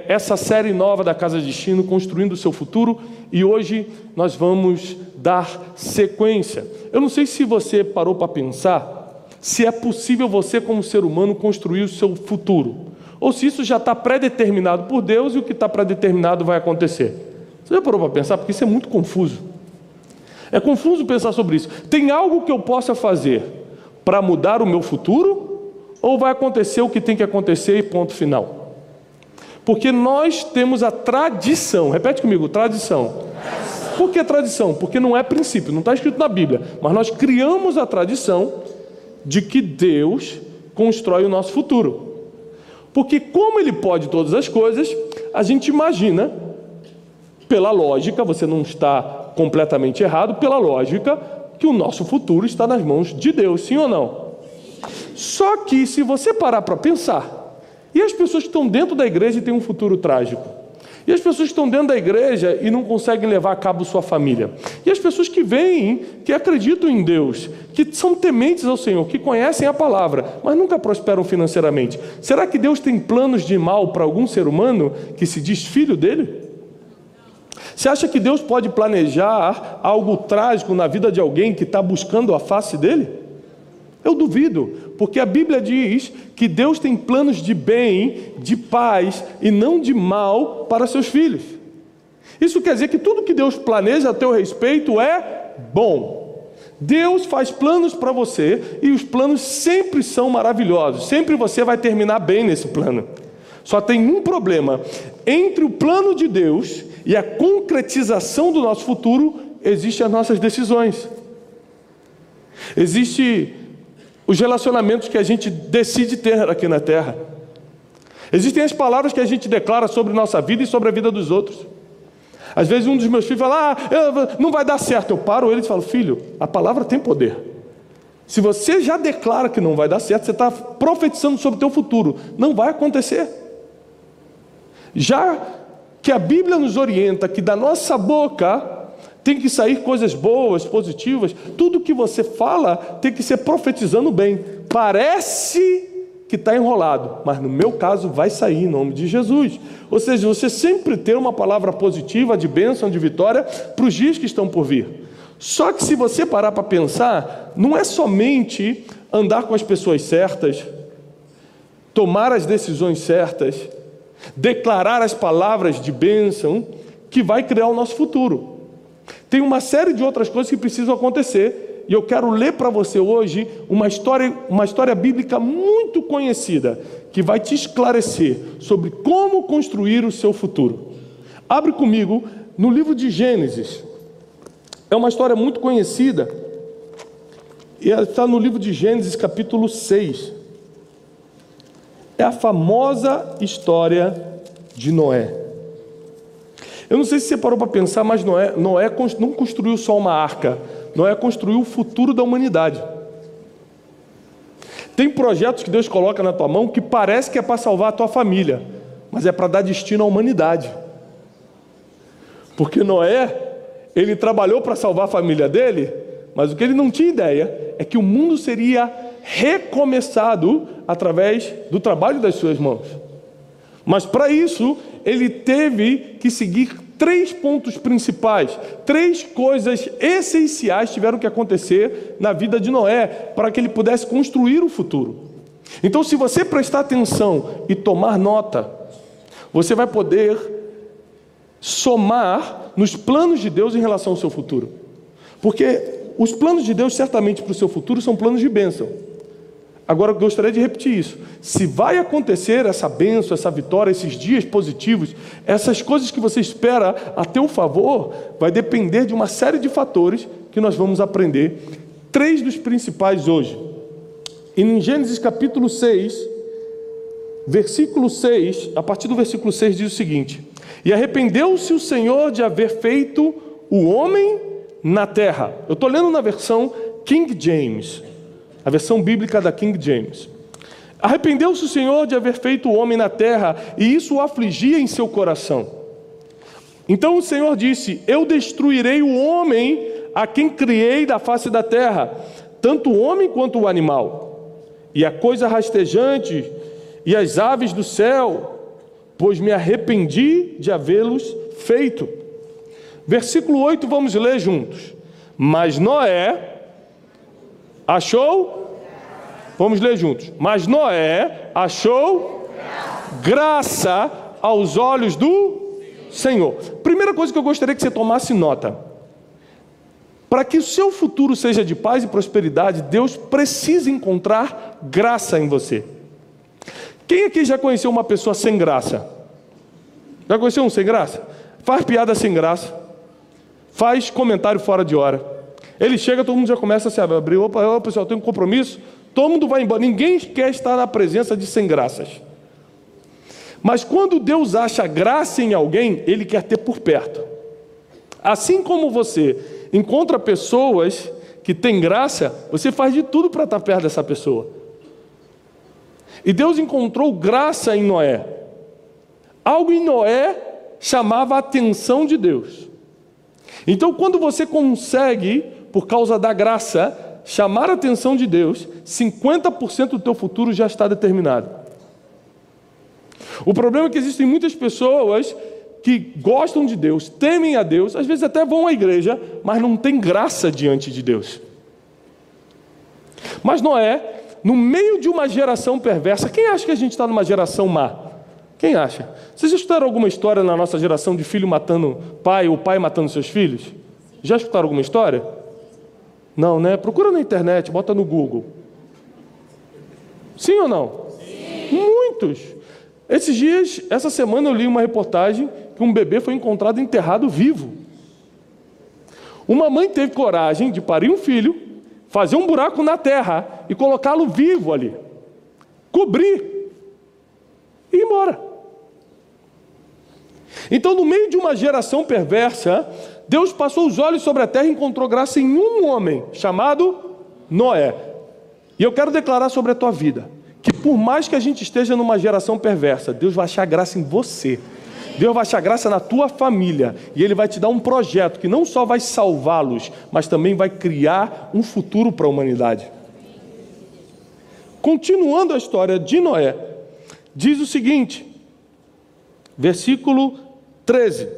essa série nova da Casa de Destino, Construindo o Seu Futuro, e hoje nós vamos dar sequência. Eu não sei se você parou para pensar se é possível você, como ser humano, construir o seu futuro, ou se isso já está pré-determinado por Deus e o que está pré-determinado vai acontecer. Você já parou para pensar? Porque isso é muito confuso. É confuso pensar sobre isso. Tem algo que eu possa fazer para mudar o meu futuro? Ou vai acontecer o que tem que acontecer e ponto final? Porque nós temos a tradição. Repete comigo, tradição. Por que tradição? Porque não é princípio, não está escrito na Bíblia. Mas nós criamos a tradição de que Deus constrói o nosso futuro. Porque como Ele pode todas as coisas, a gente imagina, pela lógica, você não está completamente errado, pela lógica, que o nosso futuro está nas mãos de Deus, sim ou não? Só que se você parar para pensar, e as pessoas que estão dentro da igreja e têm um futuro trágico, e as pessoas que estão dentro da igreja e não conseguem levar a cabo sua família, e as pessoas que vêm, que acreditam em Deus, que são tementes ao Senhor, que conhecem a palavra, mas nunca prosperam financeiramente, será que Deus tem planos de mal para algum ser humano que se diz filho dele? Você acha que Deus pode planejar algo trágico na vida de alguém que está buscando a face dele? Eu duvido, porque a Bíblia diz que Deus tem planos de bem, de paz e não de mal para seus filhos. Isso quer dizer que tudo que Deus planeja a teu respeito é bom. Deus faz planos para você e os planos sempre são maravilhosos. Sempre você vai terminar bem nesse plano. Só tem um problema. Entre o plano de Deus e a concretização do nosso futuro, existem as nossas decisões. Existem os relacionamentos que a gente decide ter aqui na terra. Existem as palavras que a gente declara sobre nossa vida e sobre a vida dos outros. Às vezes um dos meus filhos fala, não vai dar certo. Eu paro ele e falo, filho, a palavra tem poder. Se você já declara que não vai dar certo, você está profetizando sobre o teu futuro. Não vai acontecer. Já que a Bíblia nos orienta que da nossa boca tem que sair coisas boas, positivas, tudo que você fala tem que ser profetizando bem. Parece que está enrolado, mas no meu caso vai sair em nome de Jesus. Ou seja, você sempre ter uma palavra positiva, de bênção, de vitória, para os dias que estão por vir. Só que se você parar para pensar, não é somente andar com as pessoas certas, tomar as decisões certas, declarar as palavras de bênção, que vai criar o nosso futuro. Tem uma série de outras coisas que precisam acontecer, e eu quero ler para você hoje uma história bíblica muito conhecida, que vai te esclarecer sobre como construir o seu futuro. Abre comigo no livro de Gênesis. É uma história muito conhecida, e ela está no livro de Gênesis, capítulo 6. É a famosa história de Noé. Eu não sei se você parou para pensar, mas Noé não construiu só uma arca. Noé construiu o futuro da humanidade. Tem projetos que Deus coloca na tua mão que parece que é para salvar a tua família, mas é para dar destino à humanidade. Porque Noé, ele trabalhou para salvar a família dele, mas o que ele não tinha ideia é que o mundo seria recomeçado através do trabalho das suas mãos. Mas para isso, ele teve que seguir 3 pontos principais, 3 coisas essenciais tiveram que acontecer na vida de Noé, para que ele pudesse construir o futuro. Então, se você prestar atenção e tomar nota, você vai poder somar nos planos de Deus em relação ao seu futuro. Porque os planos de Deus, certamente, para o seu futuro, são planos de bênção. Agora, eu gostaria de repetir isso. Se vai acontecer essa bênção, essa vitória, esses dias positivos, essas coisas que você espera a teu favor, vai depender de uma série de fatores que nós vamos aprender. 3 dos principais hoje. E em Gênesis capítulo 6, versículo 6, a partir do versículo 6 diz o seguinte: E arrependeu-se o Senhor de haver feito o homem na terra. Eu estou lendo na versão King James, a versão bíblica da King James. Arrependeu-se o Senhor de haver feito o homem na terra, e isso o afligia em seu coração. Então o Senhor disse: Eu destruirei o homem a quem criei da face da terra, tanto o homem quanto o animal, e a coisa rastejante, e as aves do céu, pois me arrependi de havê-los feito. Versículo 8, vamos ler juntos. Mas Noé achou, vamos ler juntos. Mas Noé achou graça aos olhos do Senhor. Primeira coisa que eu gostaria que você tomasse nota. Para que o seu futuro seja de paz e prosperidade, Deus precisa encontrar graça em você. Quem aqui já conheceu uma pessoa sem graça? Já conheceu um sem graça? Faz piada sem graça, faz comentário fora de hora. Ele chega, todo mundo já começa a se abrir. Opa, pessoal, tem um compromisso. Todo mundo vai embora. Ninguém quer estar na presença de sem graças. Mas quando Deus acha graça em alguém, Ele quer ter por perto. Assim como você encontra pessoas que têm graça, você faz de tudo para estar perto dessa pessoa. E Deus encontrou graça em Noé. Algo em Noé chamava a atenção de Deus. Então, quando você consegue, por causa da graça, chamar a atenção de Deus, 50% do teu futuro já está determinado. O problema é que existem muitas pessoas que gostam de Deus, temem a Deus, às vezes até vão à igreja, mas não tem graça diante de Deus. Mas Noé, no meio de uma geração perversa, quem acha que a gente está numa geração má? Quem acha? Vocês já escutaram alguma história na nossa geração de filho matando pai, ou pai matando seus filhos? Já escutaram alguma história? Não, né? Procura na internet, bota no Google. Sim ou não? Sim. Muitos. Esses dias, essa semana eu li uma reportagem que um bebê foi encontrado enterrado vivo. Uma mãe teve coragem de parir um filho, fazer um buraco na terra e colocá-lo vivo ali. Cobrir. E ir embora. Então, no meio de uma geração perversa, Deus passou os olhos sobre a terra e encontrou graça em um homem, chamado Noé. E eu quero declarar sobre a tua vida, que por mais que a gente esteja numa geração perversa, Deus vai achar graça em você. Deus vai achar graça na tua família. E Ele vai te dar um projeto que não só vai salvá-los, mas também vai criar um futuro para a humanidade. Continuando a história de Noé, diz o seguinte, versículo 13.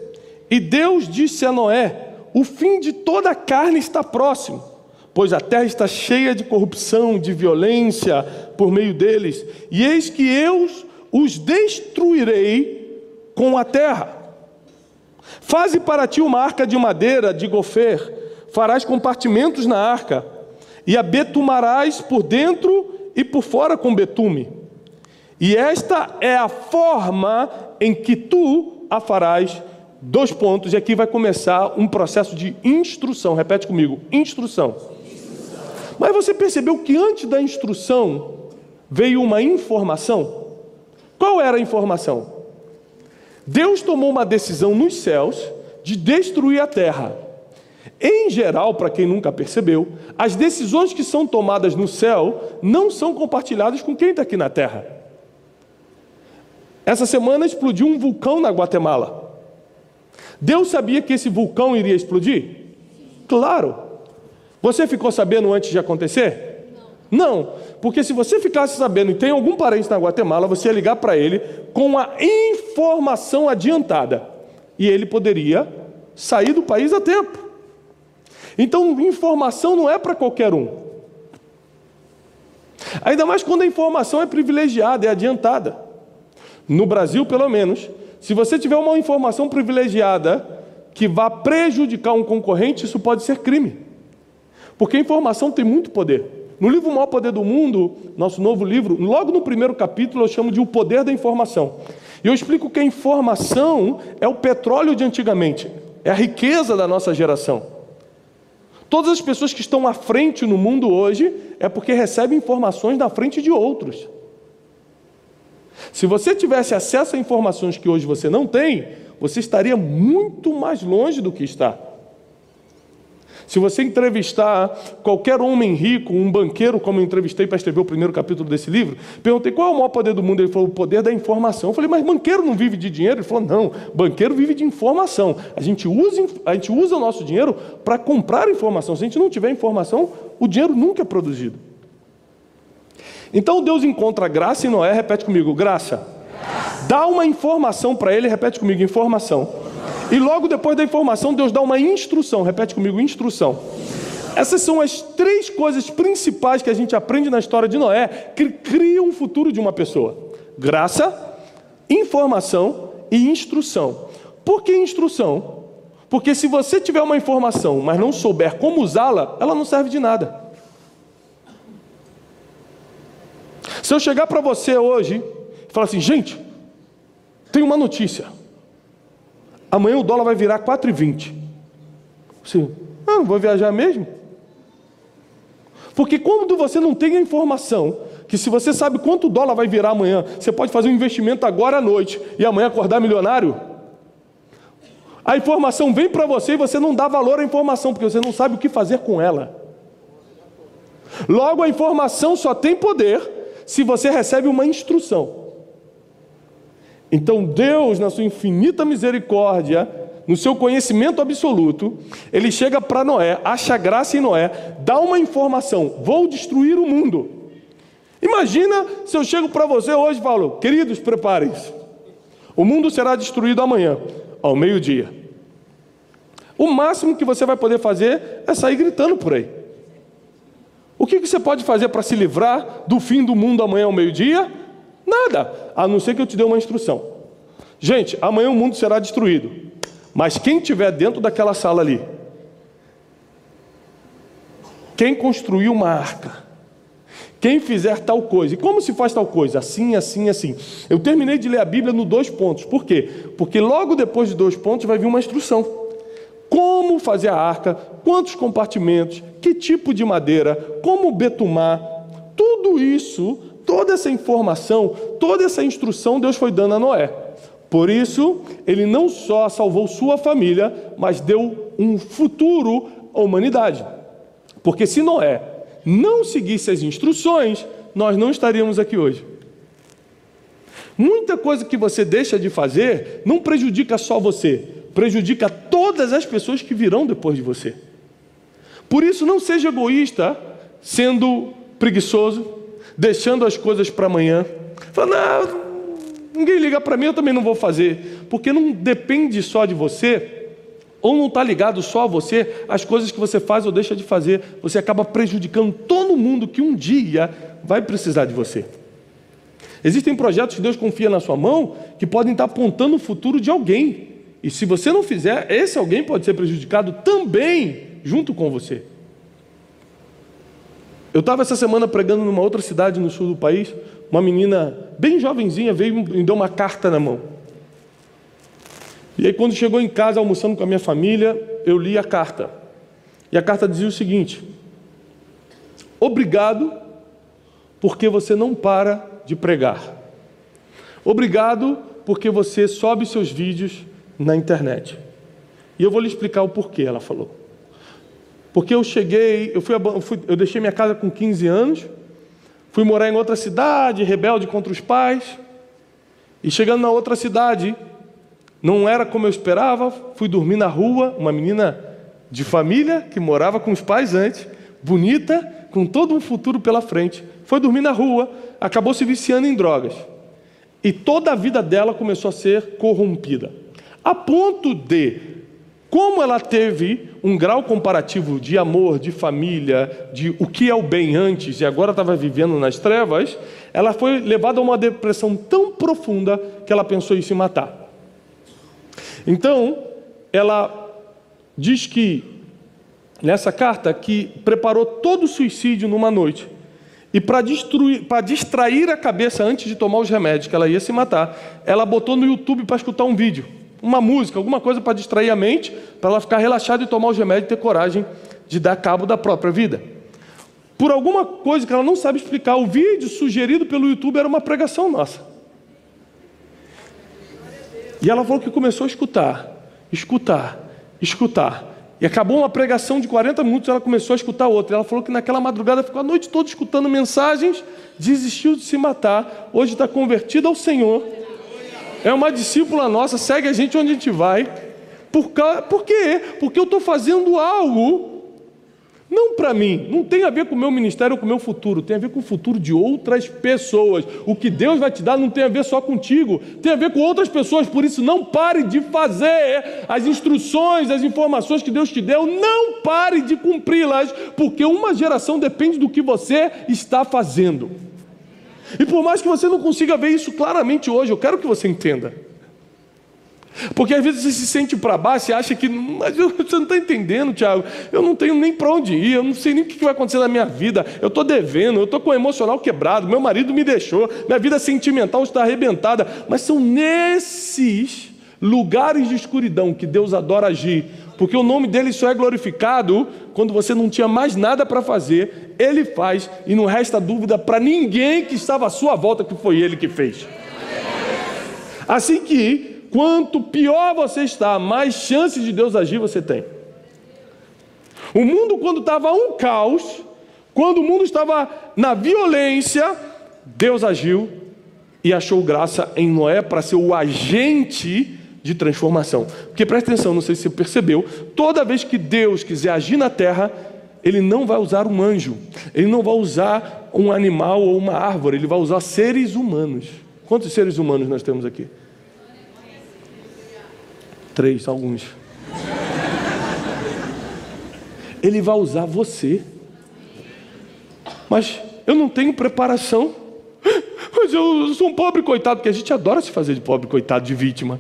E Deus disse a Noé, o fim de toda a carne está próximo, pois a terra está cheia de corrupção, de violência por meio deles. E eis que eu os destruirei com a terra. Faze para ti uma arca de madeira de gofer, farás compartimentos na arca, e a betumarás por dentro e por fora com betume. E esta é a forma em que tu a farás. Dois pontos, e aqui vai começar um processo de instrução. Repete comigo, instrução. Mas você percebeu que antes da instrução veio uma informação? Qual era a informação? Deus tomou uma decisão nos céus de destruir a terra. Em geral, para quem nunca percebeu, as decisões que são tomadas no céu não são compartilhadas com quem está aqui na terra. Essa semana explodiu um vulcão na Guatemala. Deus sabia que esse vulcão iria explodir? Claro. Você ficou sabendo antes de acontecer? Não, porque se você ficasse sabendo e tem algum parente na Guatemala, você ia ligar para ele com a informação adiantada. E ele poderia sair do país a tempo. Então, informação não é para qualquer um. Ainda mais quando a informação é privilegiada, é adiantada. No Brasil, pelo menos, se você tiver uma informação privilegiada que vá prejudicar um concorrente, isso pode ser crime. Porque a informação tem muito poder. No livro O Maior Poder do Mundo, nosso novo livro, logo no primeiro capítulo eu chamo de O Poder da Informação. E eu explico que a informação é o petróleo de antigamente, é a riqueza da nossa geração. Todas as pessoas que estão à frente no mundo hoje é porque recebem informações da frente de outros. Se você tivesse acesso a informações que hoje você não tem, você estaria muito mais longe do que está. Se você entrevistar qualquer homem rico, um banqueiro, como eu entrevistei para escrever o primeiro capítulo desse livro, perguntei qual é o maior poder do mundo. Ele falou, o poder da informação. Eu falei, mas banqueiro não vive de dinheiro? Ele falou, não, banqueiro vive de informação. A gente usa o nosso dinheiro para comprar informação. Se a gente não tiver informação, o dinheiro nunca é produzido. Então Deus encontra graça em Noé, repete comigo, graça. dá uma informação para ele, repete comigo, informação. E logo depois da informação, Deus dá uma instrução, repete comigo, instrução. Essas são as 3 coisas principais que a gente aprende na história de Noé, que criam o futuro de uma pessoa: graça, informação e instrução. Por que instrução? Porque se você tiver uma informação, mas não souber como usá-la, ela não serve de nada. Se eu chegar para você hoje e falar assim: gente, tem uma notícia, amanhã o dólar vai virar 4,20. Assim, não vou viajar mesmo? Porque quando você não tem a informação, que se você sabe quanto o dólar vai virar amanhã, você pode fazer um investimento agora à noite e amanhã acordar milionário, a informação vem para você e você não dá valor à informação, porque você não sabe o que fazer com ela. Logo, a informação só tem poder se você recebe uma instrução. Então Deus, na sua infinita misericórdia, no seu conhecimento absoluto, Ele chega para Noé, acha graça em Noé, dá uma informação: vou destruir o mundo. Imagina se eu chego para você hoje e falo: queridos, preparem-se, o mundo será destruído amanhã, ao meio-dia. O máximo que você vai poder fazer é sair gritando por aí. O que você pode fazer para se livrar do fim do mundo amanhã ao meio-dia? Nada, a não ser que eu te dê uma instrução. Gente, amanhã o mundo será destruído, mas quem estiver dentro daquela sala ali, quem construiu uma arca, quem fizer tal coisa, e como se faz tal coisa? Assim, assim, assim. Eu terminei de ler a Bíblia no 2 pontos. Por quê? Porque logo depois de 2 pontos vai vir uma instrução. Como fazer a arca, quantos compartimentos, que tipo de madeira, como betumar, tudo isso, toda essa informação, toda essa instrução Deus foi dando a Noé. Por isso, Ele não só salvou sua família, mas deu um futuro à humanidade. Porque se Noé não seguisse as instruções, nós não estaríamos aqui hoje. Muita coisa que você deixa de fazer não prejudica só você, prejudica todas as pessoas que virão depois de você. Por isso, não seja egoísta, sendo preguiçoso, deixando as coisas para amanhã. Fala: não, ninguém liga para mim, eu também não vou fazer. Porque não depende só de você, ou não está ligado só a você, as coisas que você faz ou deixa de fazer. Você acaba prejudicando todo mundo que um dia vai precisar de você. Existem projetos que Deus confia na sua mão, que podem estar apontando o futuro de alguém. E se você não fizer, esse alguém pode ser prejudicado também, junto com você. Eu estava essa semana pregando numa outra cidade no sul do país. Uma menina bem jovenzinha veio e me deu uma carta na mão. E aí, quando chegou em casa, almoçando com a minha família, eu li a carta. E a carta dizia o seguinte: obrigado porque você não para de pregar. Obrigado porque você sobe seus vídeos na internet. E eu vou lhe explicar o porquê, ela falou. Porque eu cheguei, eu deixei minha casa com 15 anos, fui morar em outra cidade, rebelde contra os pais, e chegando na outra cidade, não era como eu esperava, fui dormir na rua, uma menina de família, que morava com os pais antes, bonita, com todo um futuro pela frente, foi dormir na rua, acabou se viciando em drogas. E toda a vida dela começou a ser corrompida. A ponto de, como ela teve um grau comparativo de amor, de família, de o que é o bem antes, e agora estava vivendo nas trevas, ela foi levada a uma depressão tão profunda que ela pensou em se matar. Então, ela diz que, nessa carta, que preparou todo o suicídio numa noite. E para distrair a cabeça antes de tomar os remédios, que ela ia se matar, ela botou no YouTube para escutar um vídeo, uma música, alguma coisa para distrair a mente, para ela ficar relaxada e tomar os remédios e ter coragem de dar cabo da própria vida. Por alguma coisa que ela não sabe explicar, o vídeo sugerido pelo YouTube era uma pregação nossa. E ela falou que começou a escutar. E acabou uma pregação de 40 minutos, ela começou a escutar outra. Ela falou que naquela madrugada ficou a noite toda escutando mensagens, desistiu de se matar, hoje está convertida ao Senhor. É uma discípula nossa, segue a gente onde a gente vai. Por quê? Porque eu estou fazendo algo Não para mim, não tem a ver com o meu ministério ou com o meu futuro, tem a ver com o futuro de outras pessoas. O que Deus vai te dar não tem a ver só contigo, tem a ver com outras pessoas. Por isso, não pare de fazer as instruções, as informações que Deus te deu, não pare de cumpri-las, porque uma geração depende do que você está fazendo. E por mais que você não consiga ver isso claramente hoje, eu quero que você entenda. Porque às vezes você se sente para baixo e acha que, mas você não está entendendo, Tiago, eu não tenho nem para onde ir, eu não sei nem o que vai acontecer na minha vida, eu estou devendo, eu estou com o emocional quebrado, meu marido me deixou, minha vida sentimental está arrebentada. Mas são nesses lugares de escuridão que Deus adora agir, porque o nome dele só é glorificado quando você não tinha mais nada para fazer, ele faz, e não resta dúvida para ninguém que estava à sua volta que foi ele que fez. Assim que quanto pior você está, mais chances de Deus agir você tem. O mundo, quando estava um caos, quando o mundo estava na violência, Deus agiu e achou graça em Noé para ser o agente de transformação. Porque presta atenção, não sei se você percebeu, toda vez que Deus quiser agir na terra, Ele não vai usar um anjo, Ele não vai usar um animal ou uma árvore, Ele vai usar seres humanos. Quantos seres humanos nós temos aqui? 3, alguns. Ele vai usar você. Mas eu não tenho preparação. Mas eu sou um pobre coitado, porque a gente adora se fazer de pobre coitado, de vítima.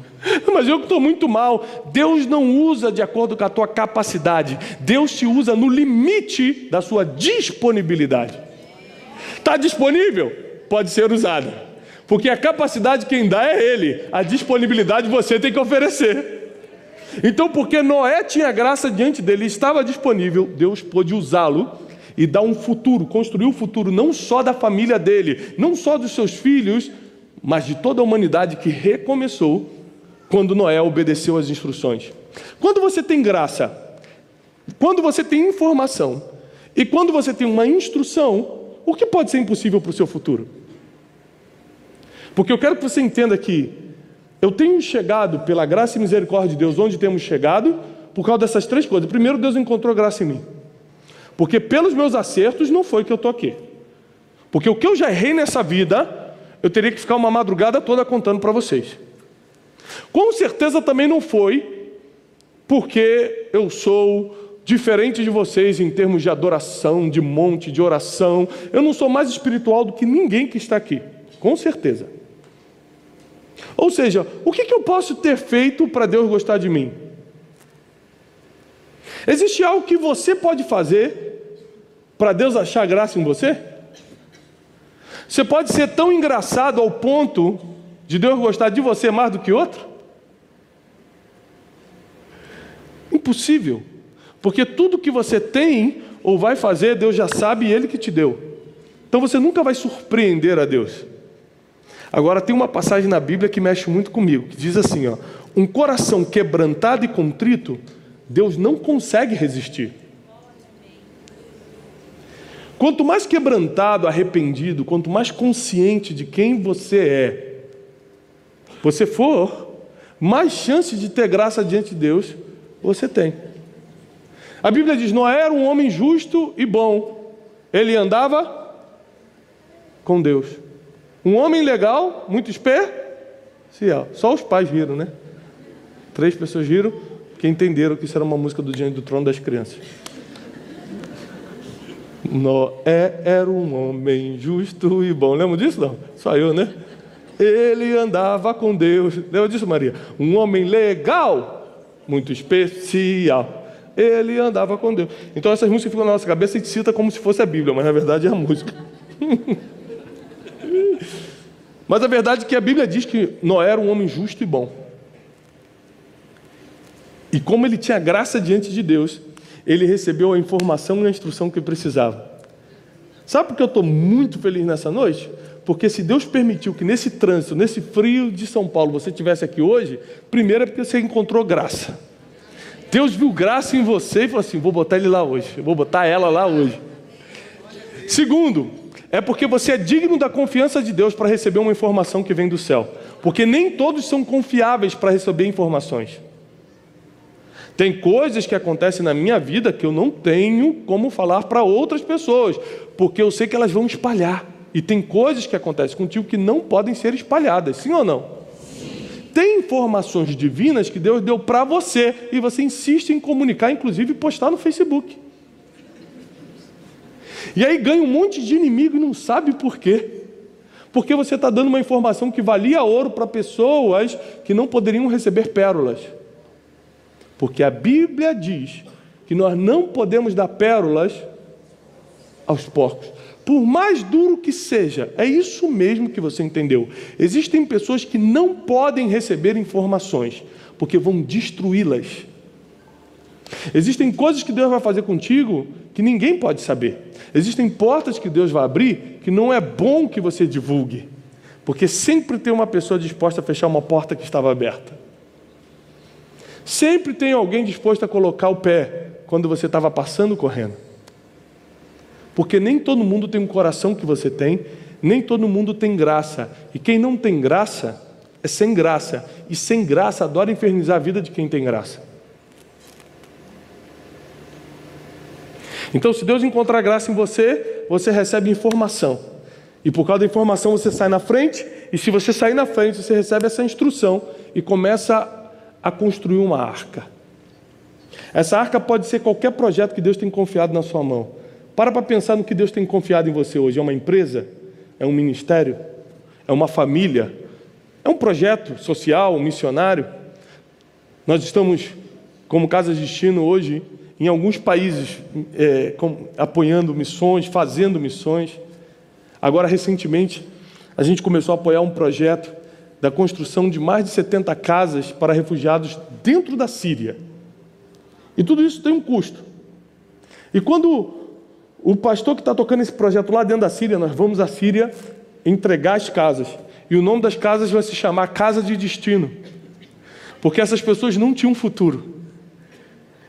Mas eu que estou muito mal. Deus não usa de acordo com a tua capacidade. Deus te usa no limite da sua disponibilidade. Está disponível? Pode ser usada. Porque a capacidade quem dá é Ele. A disponibilidade você tem que oferecer. Então, porque Noé tinha graça diante dele, estava disponível, Deus pôde usá-lo e dar um futuro, construir o futuro não só da família dele, não só dos seus filhos, mas de toda a humanidade que recomeçou quando Noé obedeceu às instruções. Quando você tem graça, quando você tem informação e quando você tem uma instrução, o que pode ser impossível para o seu futuro? Porque eu quero que você entenda que eu tenho chegado pela graça e misericórdia de Deus onde temos chegado por causa dessas 3 coisas. Primeiro, Deus encontrou graça em mim. Porque pelos meus acertos não foi que eu estou aqui. Porque o que eu já errei nessa vida, eu teria que ficar uma madrugada toda contando para vocês. Com certeza também não foi porque eu sou diferente de vocês em termos de adoração, de monte, de oração. Eu não sou mais espiritual do que ninguém que está aqui. Com certeza. Ou seja, o que eu posso ter feito para Deus gostar de mim? Existe algo que você pode fazer para Deus achar graça em você? Você pode ser tão engraçado ao ponto de Deus gostar de você mais do que outro? Impossível. Porque tudo que você tem ou vai fazer, Deus já sabe e Ele que te deu. Então você nunca vai surpreender a Deus. Agora tem uma passagem na Bíblia que mexe muito comigo, que diz assim, ó, um coração quebrantado e contrito, Deus não consegue resistir. Quanto mais quebrantado, arrependido, quanto mais consciente de quem você for, mais chances de ter graça diante de Deus você tem. A Bíblia diz, Noé era um homem justo e bom, ele andava com Deus. Um homem legal, muito especial. Só os pais riram, né? 3 pessoas riram, que entenderam que isso era uma música do Diante do Trono das Crianças. Noé era um homem justo e bom. Lembra disso? Não? Só eu, né? Ele andava com Deus. Lembra disso, Maria? Um homem legal, muito especial. Ele andava com Deus. Então essas músicas ficam na nossa cabeça e a gente cita como se fosse a Bíblia, mas na verdade é a música. Mas a verdade é que a Bíblia diz que Noé era um homem justo e bom. E como ele tinha graça diante de Deus, ele recebeu a informação e a instrução que precisava. Sabe por que eu estou muito feliz nessa noite? Porque se Deus permitiu que nesse trânsito, nesse frio de São Paulo, você estivesse aqui hoje, primeiro é porque você encontrou graça. Deus viu graça em você e falou assim, vou botar ele lá hoje, vou botar ela lá hoje. Segundo, é porque você é digno da confiança de Deus para receber uma informação que vem do céu. Porque nem todos são confiáveis para receber informações. Tem coisas que acontecem na minha vida que eu não tenho como falar para outras pessoas, porque eu sei que elas vão espalhar. E tem coisas que acontecem contigo que não podem ser espalhadas, sim ou não? Tem informações divinas que Deus deu para você e você insiste em comunicar, inclusive postar no Facebook. E aí ganha um monte de inimigo e não sabe por quê. Porque você está dando uma informação que valia ouro para pessoas que não poderiam receber pérolas. Porque a Bíblia diz que nós não podemos dar pérolas aos porcos. Por mais duro que seja, é isso mesmo que você entendeu. Existem pessoas que não podem receber informações, porque vão destruí-las. Existem coisas que Deus vai fazer contigo que ninguém pode saber. Existem portas que Deus vai abrir que não é bom que você divulgue, porque sempre tem uma pessoa disposta a fechar uma porta que estava aberta. Sempre tem alguém disposto a colocar o pé quando você estava passando correndo. Porque nem todo mundo tem um coração que você tem, nem todo mundo tem graça. E quem não tem graça é sem graça. E sem graça adora infernizar a vida de quem tem graça. Então, se Deus encontrar graça em você, você recebe informação. E por causa da informação você sai na frente. E se você sair na frente, você recebe essa instrução e começa a construir uma arca. Essa arca pode ser qualquer projeto que Deus tem confiado na sua mão. Para pensar no que Deus tem confiado em você hoje. É uma empresa? É um ministério? É uma família? É um projeto social, um missionário? Nós estamos, como Casa de Destino, hoje, em alguns países, apoiando missões, fazendo missões. Agora, recentemente, a gente começou a apoiar um projeto da construção de mais de 70 casas para refugiados dentro da Síria. E tudo isso tem um custo. E quando o pastor que está tocando esse projeto lá dentro da Síria, nós vamos à Síria entregar as casas. E o nome das casas vai se chamar Casa de Destino. Porque essas pessoas não tinham futuro.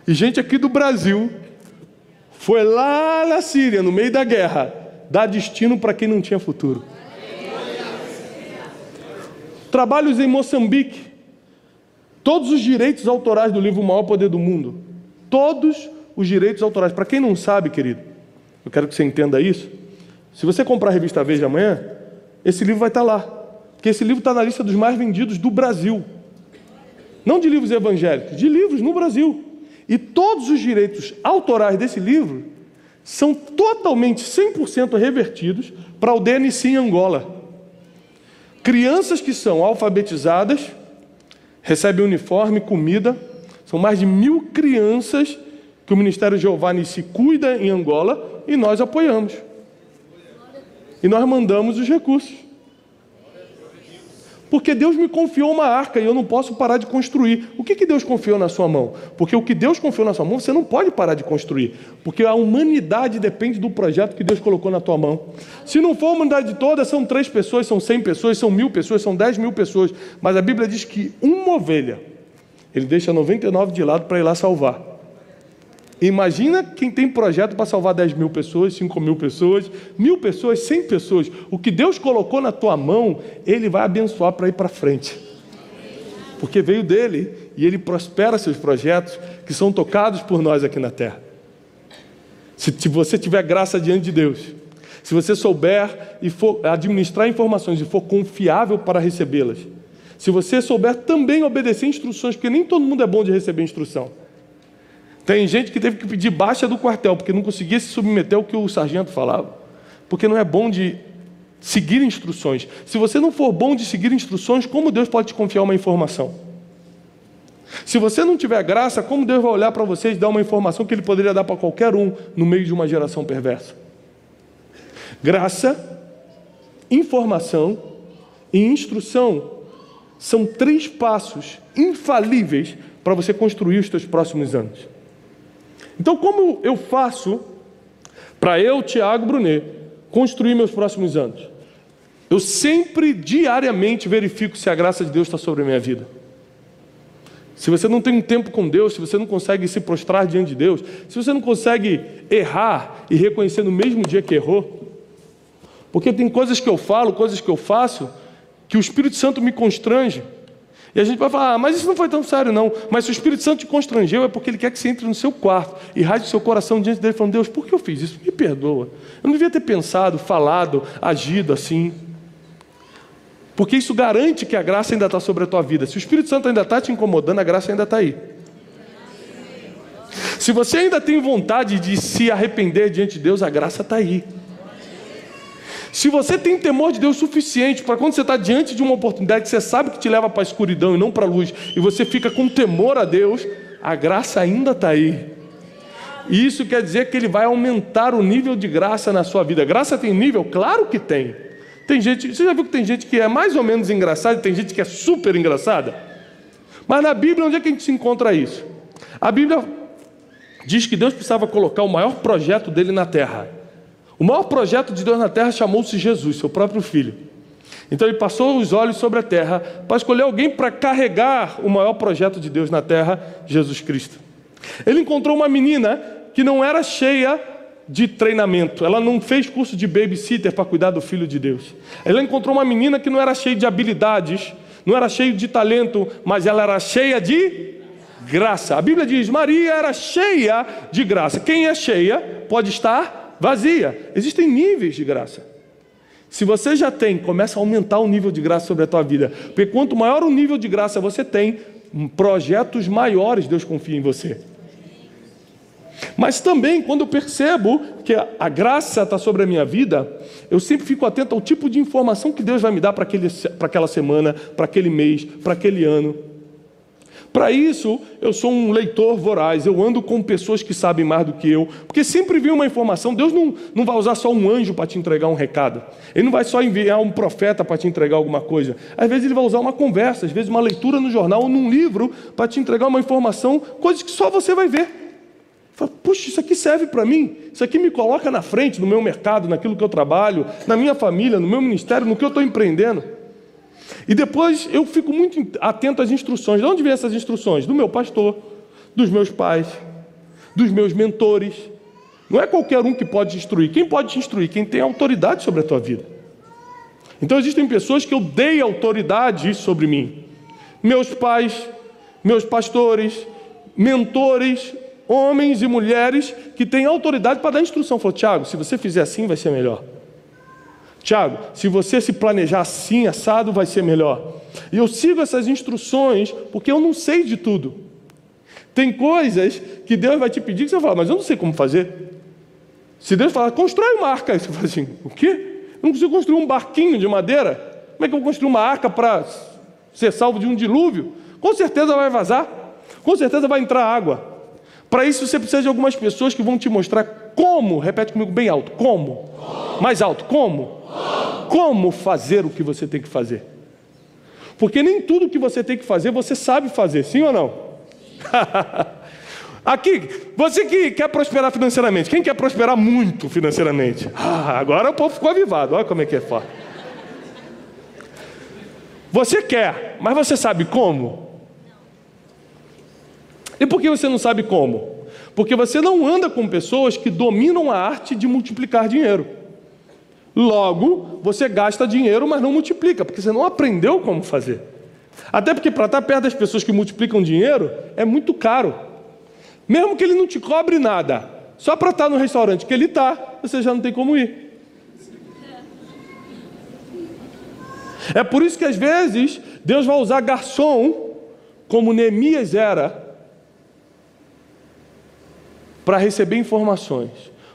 E gente aqui do Brasil foi lá na Síria, no meio da guerra, dar destino para quem não tinha futuro. Trabalhos em Moçambique. Todos os direitos autorais do livro O Maior Poder do Mundo. Todos os direitos autorais. Para quem não sabe, querido, eu quero que você entenda isso. Se você comprar a revista Veja amanhã, esse livro vai estar lá. Porque esse livro está na lista dos mais vendidos do Brasil. Não de livros evangélicos, de livros no Brasil. E todos os direitos autorais desse livro são totalmente, 100% revertidos para o DNC em Angola. Crianças que são alfabetizadas, recebem uniforme, comida. São mais de 1.000 crianças que o Ministério Giovanni se cuida em Angola e nós apoiamos. E nós mandamos os recursos. Porque Deus me confiou uma arca e eu não posso parar de construir. O que Deus confiou na sua mão? Porque o que Deus confiou na sua mão, você não pode parar de construir. Porque a humanidade depende do projeto que Deus colocou na tua mão. Se não for a humanidade toda, são 3 pessoas, são 100 pessoas, são 1.000 pessoas, são 10.000 pessoas. Mas a Bíblia diz que uma ovelha, ele deixa 99 de lado para ir lá salvar. Imagina quem tem projeto para salvar 10.000 pessoas, 5.000 pessoas, 1.000 pessoas, 100 pessoas. O que Deus colocou na tua mão, Ele vai abençoar para ir para frente. Porque veio dEle e Ele prospera seus projetos que são tocados por nós aqui na terra. Se você tiver graça diante de Deus, se você souber e for administrar informações e for confiável para recebê-las, se você souber também obedecer instruções, porque nem todo mundo é bom de receber instrução. Tem gente que teve que pedir baixa do quartel, porque não conseguia se submeter ao que o sargento falava. Porque não é bom de seguir instruções. Se você não for bom de seguir instruções, como Deus pode te confiar uma informação? Se você não tiver graça, como Deus vai olhar para você e dar uma informação que Ele poderia dar para qualquer um no meio de uma geração perversa? Graça, informação e instrução são 3 passos infalíveis para você construir os seus próximos anos. Então, como eu faço para eu, Tiago Brunet, construir meus próximos anos? Eu sempre, diariamente, verifico se a graça de Deus está sobre a minha vida. Se você não tem um tempo com Deus, se você não consegue se prostrar diante de Deus, se você não consegue errar e reconhecer no mesmo dia que errou, porque tem coisas que eu falo, coisas que eu faço, que o Espírito Santo me constrange. E a gente vai falar, mas isso não foi tão sério não. Mas se o Espírito Santo te constrangeu, é porque ele quer que você entre no seu quarto e rasgue o seu coração diante dele, falando, Deus, por que eu fiz isso? Me perdoa. Eu não devia ter pensado, falado, agido assim. Porque isso garante que a graça ainda está sobre a tua vida. Se o Espírito Santo ainda está te incomodando, a graça ainda está aí. Se você ainda tem vontade de se arrepender diante de Deus, a graça está aí. Se você tem temor de Deus suficiente para quando você está diante de uma oportunidade que você sabe que te leva para a escuridão e não para a luz, e você fica com temor a Deus, a graça ainda está aí. E isso quer dizer que Ele vai aumentar o nível de graça na sua vida. Graça tem nível? Claro que tem. Tem gente, você já viu que tem gente que é mais ou menos engraçada e tem gente que é super engraçada? Mas na Bíblia, onde é que a gente se encontra isso? A Bíblia diz que Deus precisava colocar o maior projeto dele na terra. O maior projeto de Deus na terra chamou-se Jesus, seu próprio Filho. Então ele passou os olhos sobre a terra para escolher alguém para carregar o maior projeto de Deus na terra, Jesus Cristo. Ele encontrou uma menina que não era cheia de treinamento. Ela não fez curso de babysitter para cuidar do Filho de Deus. Ela encontrou uma menina que não era cheia de habilidades, não era cheia de talento, mas ela era cheia de graça. A Bíblia diz, Maria era cheia de graça. Quem é cheia pode estar vazia. Existem níveis de graça. Se você já tem, começa a aumentar o nível de graça sobre a tua vida. Porque quanto maior o nível de graça você tem, projetos maiores Deus confia em você. Mas também, quando eu percebo que a graça está sobre a minha vida, eu sempre fico atento ao tipo de informação que Deus vai me dar para aquela semana, para aquele mês, para aquele ano. Para isso, eu sou um leitor voraz, eu ando com pessoas que sabem mais do que eu, porque sempre vem uma informação. Deus não vai usar só um anjo para te entregar um recado, Ele não vai só enviar um profeta para te entregar alguma coisa. Às vezes Ele vai usar uma conversa, às vezes uma leitura no jornal ou num livro para te entregar uma informação, coisas que só você vai ver. Fala, puxa, isso aqui serve para mim, isso aqui me coloca na frente, no meu mercado, naquilo que eu trabalho, na minha família, no meu ministério, no que eu estou empreendendo. E depois eu fico muito atento às instruções. De onde vêm essas instruções? Do meu pastor, dos meus pais, dos meus mentores. Não é qualquer um que pode te instruir. Quem pode te instruir? Quem tem autoridade sobre a tua vida. Então existem pessoas que eu dei autoridade sobre mim. Meus pais, meus pastores, mentores, homens e mulheres que têm autoridade para dar instrução. Falou, Tiago, se você fizer assim vai ser melhor. Tiago, se você se planejar assim, assado, vai ser melhor. E eu sigo essas instruções porque eu não sei de tudo. Tem coisas que Deus vai te pedir que você fala, mas eu não sei como fazer. Se Deus falar, constrói uma arca, aí você fala assim, o quê? Eu não consigo construir um barquinho de madeira? Como é que eu vou construir uma arca para ser salvo de um dilúvio? Com certeza vai vazar, com certeza vai entrar água. Para isso você precisa de algumas pessoas que vão te mostrar como, repete comigo bem alto, como? Mais alto, como? Como fazer o que você tem que fazer? Porque nem tudo que você tem que fazer, você sabe fazer, sim ou não? Aqui, você que quer prosperar financeiramente, quem quer prosperar muito financeiramente? Agora o povo ficou avivado, olha como é que é forte. Você quer, mas você sabe como? E por que você não sabe como? Porque você não anda com pessoas que dominam a arte de multiplicar dinheiro. Logo, você gasta dinheiro, mas não multiplica, porque você não aprendeu como fazer. Até porque para estar perto das pessoas que multiplicam dinheiro, é muito caro. Mesmo que ele não te cobre nada, só para estar no restaurante que ele está, você já não tem como ir. É por isso que às vezes, Deus vai usar garçom, como Neemias era, para receber informações.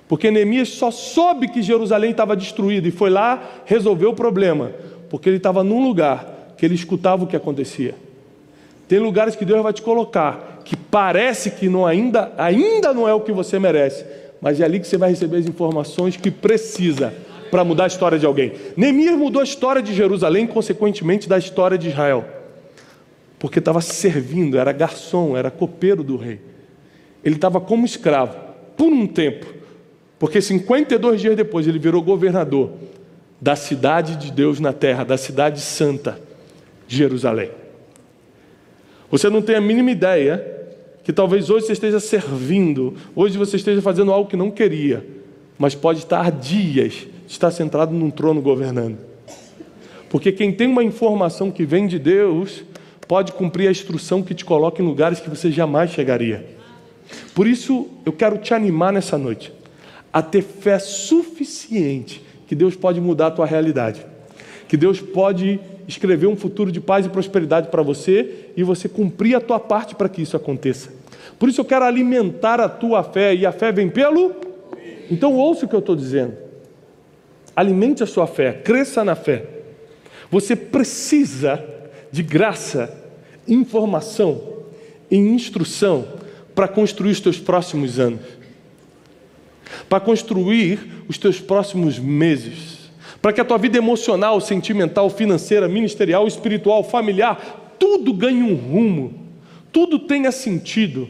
Porque Neemias só soube que Jerusalém estava destruída e foi lá resolver o problema, porque ele estava num lugar que ele escutava o que acontecia. Tem lugares que Deus vai te colocar, que parece que ainda não é o que você merece, mas é ali que você vai receber as informações que precisa para mudar a história de alguém. Neemias mudou a história de Jerusalém, consequentemente da história de Israel, porque estava servindo, era garçom, era copeiro do rei. Ele estava como escravo, por um tempo, porque 52 dias depois ele virou governador da cidade de Deus na terra, da cidade santa de Jerusalém. Você não tem a mínima ideia que talvez hoje você esteja servindo, hoje você esteja fazendo algo que não queria, mas pode estar há dias de estar sentado num trono governando. Porque quem tem uma informação que vem de Deus, pode cumprir a instrução que te coloca em lugares que você jamais chegaria. Por isso, eu quero te animar nessa noite a ter fé suficiente que Deus pode mudar a tua realidade, que Deus pode escrever um futuro de paz e prosperidade para você e você cumprir a tua parte para que isso aconteça. Por isso eu quero alimentar a tua fé, e a fé vem pelo... Então ouça o que eu estou dizendo. Alimente a sua fé, cresça na fé. Você precisa de graça, informação e instrução para construir os teus próximos anos, para construir os teus próximos meses, para que a tua vida emocional, sentimental, financeira, ministerial, espiritual, familiar, tudo ganhe um rumo, tudo tenha sentido,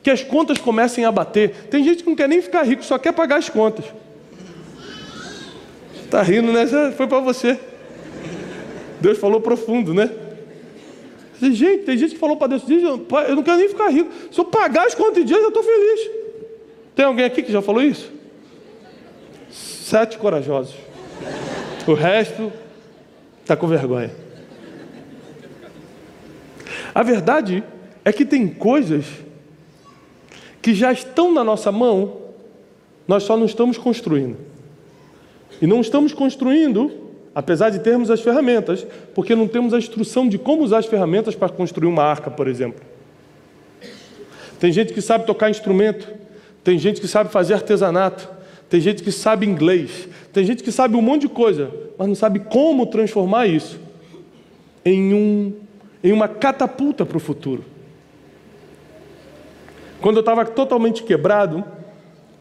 que as contas comecem a bater. Tem gente que não quer nem ficar rico, só quer pagar as contas. Está rindo, né? Foi para você. Deus falou profundo, né? Tem gente que falou para Deus, eu não quero nem ficar rico. Se eu pagar as contas em dia, eu estou feliz. Tem alguém aqui que já falou isso? 7 corajosos. O resto está com vergonha. A verdade é que tem coisas que já estão na nossa mão, nós só não estamos construindo. E não estamos construindo, apesar de termos as ferramentas, porque não temos a instrução de como usar as ferramentas para construir uma arca, por exemplo. Tem gente que sabe tocar instrumento, tem gente que sabe fazer artesanato, tem gente que sabe inglês, tem gente que sabe um monte de coisa, mas não sabe como transformar isso em uma catapulta para o futuro. Quando eu estava totalmente quebrado,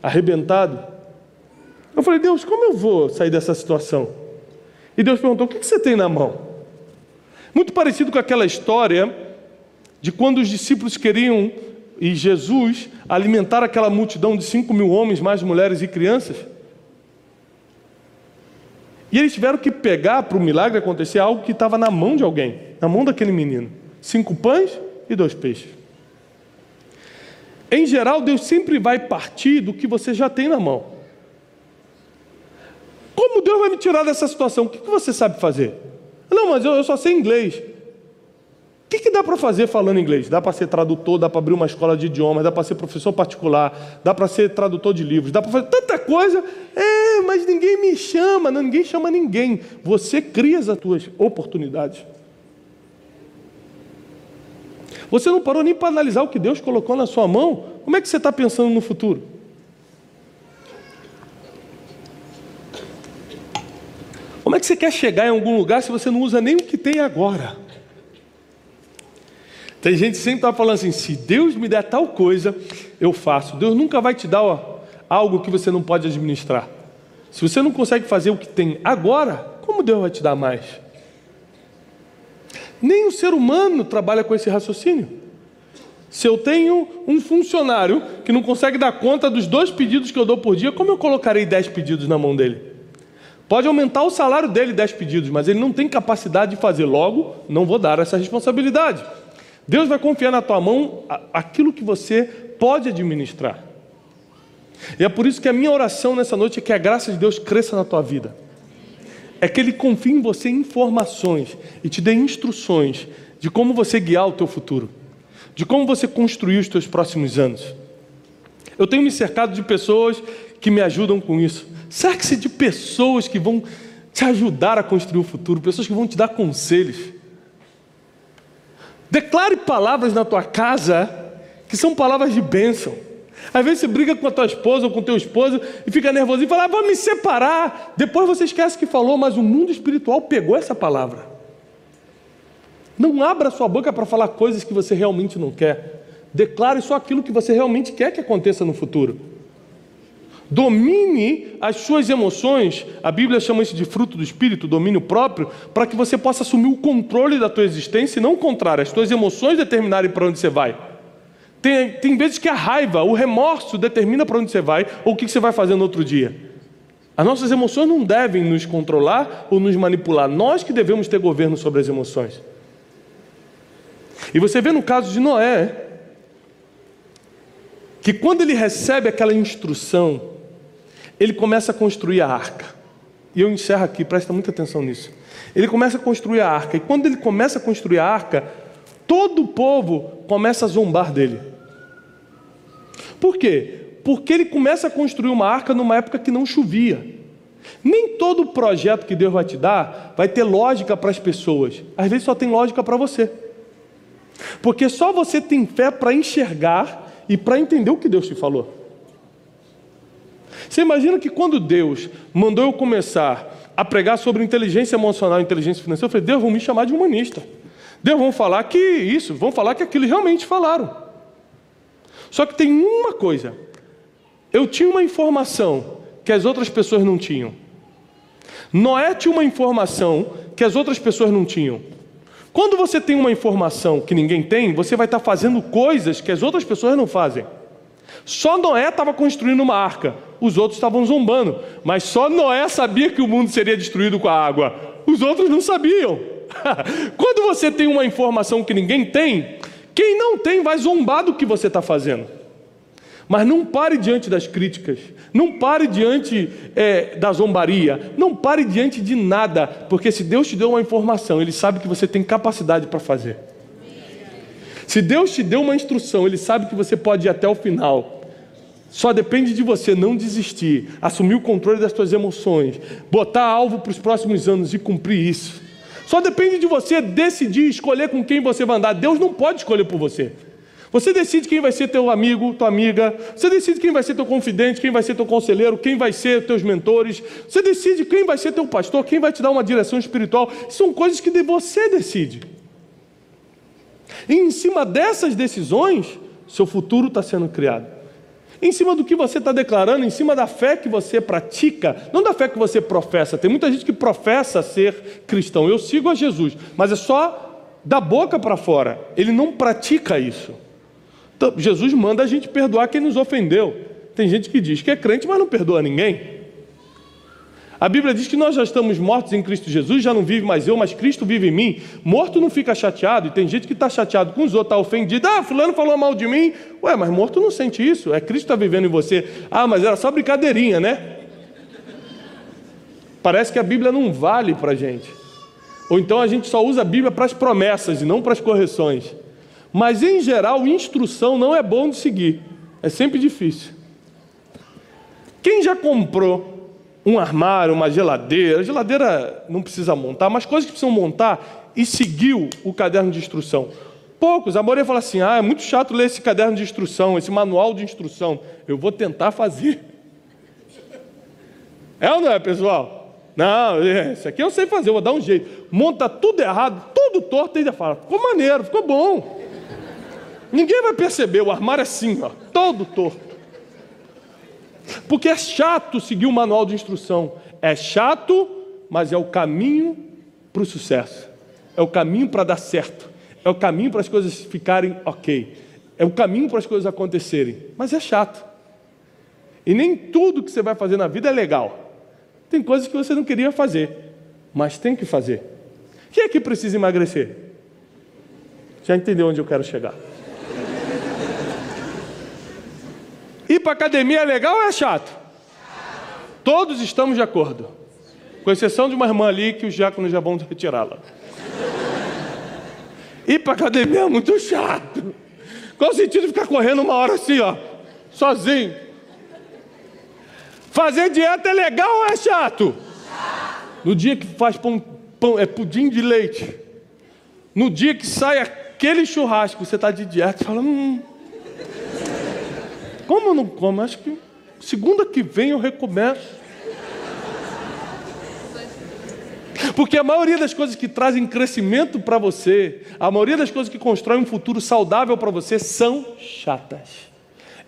arrebentado, eu falei, Deus, como eu vou sair dessa situação? E Deus perguntou, o que você tem na mão? Muito parecido com aquela história de quando os discípulos queriam, e Jesus, alimentar aquela multidão de 5.000 homens, mais mulheres e crianças. E eles tiveram que pegar, para o milagre acontecer, algo que estava na mão de alguém, na mão daquele menino. 5 pães e 2 peixes. Em geral, Deus sempre vai partir do que você já tem na mão. Como Deus vai me tirar dessa situação? O que você sabe fazer? Não, mas eu só sei inglês. O que dá para fazer falando inglês? Dá para ser tradutor, dá para abrir uma escola de idiomas, dá para ser professor particular, dá para ser tradutor de livros, dá para fazer tanta coisa. Mas ninguém me chama, não, ninguém chama ninguém. Você cria as tuas oportunidades. Você não parou nem para analisar o que Deus colocou na sua mão? Como é que você está pensando no futuro? Como é que você quer chegar em algum lugar se você não usa nem o que tem agora? Tem gente que sempre está falando assim, se Deus me der tal coisa, eu faço. Deus nunca vai te dar algo que você não pode administrar. Se você não consegue fazer o que tem agora, como Deus vai te dar mais? Nem o ser humano trabalha com esse raciocínio. Se eu tenho um funcionário que não consegue dar conta dos 2 pedidos que eu dou por dia, como eu colocarei 10 pedidos na mão dele? Pode aumentar o salário dele 10 pedidos, mas ele não tem capacidade de fazer. Logo, não vou dar essa responsabilidade. Deus vai confiar na tua mão aquilo que você pode administrar. E é por isso que a minha oração nessa noite é que a graça de Deus cresça na tua vida. É que Ele confie em você informações e te dê instruções de como você guiar o teu futuro, de como você construir os teus próximos anos. Eu tenho me cercado de pessoas que me ajudam com isso. Cerque-se de pessoas que vão te ajudar a construir o futuro, pessoas que vão te dar conselhos. Declare palavras na tua casa que são palavras de bênção. Às vezes você briga com a tua esposa ou com o teu esposo e fica nervoso e fala, vou me separar. Depois você esquece que falou, mas o mundo espiritual pegou essa palavra. Não abra sua boca para falar coisas que você realmente não quer. Declare só aquilo que você realmente quer que aconteça no futuro. Domine as suas emoções, a Bíblia chama isso de fruto do Espírito, domínio próprio, para que você possa assumir o controle da tua existência e não o contrário, as tuas emoções determinarem para onde você vai. Tem vezes que a raiva, o remorso determina para onde você vai ou o que você vai fazer no outro dia. As nossas emoções não devem nos controlar ou nos manipular, nós que devemos ter governo sobre as emoções. E você vê no caso de Noé, que quando ele recebe aquela instrução, ele começa a construir a arca. E eu encerro aqui, presta muita atenção nisso. Ele começa a construir a arca. E quando ele começa a construir a arca, todo o povo começa a zombar dele. Por quê? Porque ele começa a construir uma arca numa época que não chovia. Nem todo projeto que Deus vai te dar vai ter lógica para as pessoas. Às vezes só tem lógica para você. Porque só você tem fé para enxergar e para entender o que Deus te falou. Você imagina que quando Deus mandou eu começar a pregar sobre inteligência emocional e inteligência financeira, eu falei, Deus, vão me chamar de humanista. Deus, vão falar que isso, vão falar que aquilo realmente falaram. Só que tem uma coisa. Eu tinha uma informação que as outras pessoas não tinham. Noé tinha uma informação que as outras pessoas não tinham. Quando você tem uma informação que ninguém tem, você vai estar fazendo coisas que as outras pessoas não fazem. Só Noé estava construindo uma arca, os outros estavam zombando. Mas só Noé sabia que o mundo seria destruído com a água. Os outros não sabiam. Quando você tem uma informação que ninguém tem, quem não tem vai zombar do que você está fazendo. Mas não pare diante das críticas, não pare diante da zombaria, não pare diante de nada, porque se Deus te deu uma informação, Ele sabe que você tem capacidade para fazer. Se Deus te deu uma instrução, Ele sabe que você pode ir até o final. Só depende de você não desistir, assumir o controle das suas emoções, botar alvo para os próximos anos e cumprir isso. Só depende de você decidir, escolher com quem você vai andar. Deus não pode escolher por você. Você decide quem vai ser teu amigo, tua amiga. Você decide quem vai ser teu confidente, quem vai ser teu conselheiro, quem vai ser teus mentores. Você decide quem vai ser teu pastor, quem vai te dar uma direção espiritual. São coisas que você decide. E em cima dessas decisões, seu futuro está sendo criado. Em cima do que você está declarando, em cima da fé que você pratica, não da fé que você professa. Tem muita gente que professa ser cristão. Eu sigo a Jesus, mas é só da boca para fora. Ele não pratica isso. Então, Jesus manda a gente perdoar quem nos ofendeu. Tem gente que diz que é crente, mas não perdoa ninguém. A Bíblia diz que nós já estamos mortos em Cristo Jesus, já não vive mais eu, mas Cristo vive em mim. Morto não fica chateado, e tem gente que está chateado com os outros, está ofendido. Ah, fulano falou mal de mim. Ué, mas morto não sente isso, é Cristo que está vivendo em você. Ah, mas era só brincadeirinha, né? Parece que a Bíblia não vale para a gente. Ou então a gente só usa a Bíblia para as promessas e não para as correções. Mas em geral, instrução não é bom de seguir, é sempre difícil. Quem já comprou um armário, uma geladeira, a geladeira não precisa montar, mas coisas que precisam montar, e seguiu o caderno de instrução? Poucos. A maioria fala assim, é muito chato ler esse caderno de instrução, esse manual de instrução. Eu vou tentar fazer. É ou não é, pessoal? Não, isso aqui eu sei fazer, eu vou dar um jeito. Monta tudo errado, tudo torto, e ainda fala, ficou maneiro, ficou bom. Ninguém vai perceber, o armário é assim, ó, todo torto. Porque é chato seguir o manual de instrução. É chato, mas é o caminho para o sucesso. É o caminho para dar certo. É o caminho para as coisas ficarem ok. É o caminho para as coisas acontecerem. Mas é chato. E nem tudo que você vai fazer na vida é legal. Tem coisas que você não queria fazer, mas tem que fazer. Quem é que precisa emagrecer? Já entendeu onde eu quero chegar? Ir para a academia é legal ou é chato? Todos estamos de acordo. Com exceção de uma irmã ali que os diáconos já vão retirá-la. Ir para a academia é muito chato. Qual o sentido de ficar correndo uma hora assim, ó, sozinho? Fazer dieta é legal ou é chato? No dia que faz pão é pudim de leite. No dia que sai aquele churrasco, você está de dieta e fala, como eu não como? Acho que segunda que vem eu recomeço. Porque a maioria das coisas que trazem crescimento para você, a maioria das coisas que constroem um futuro saudável para você são chatas.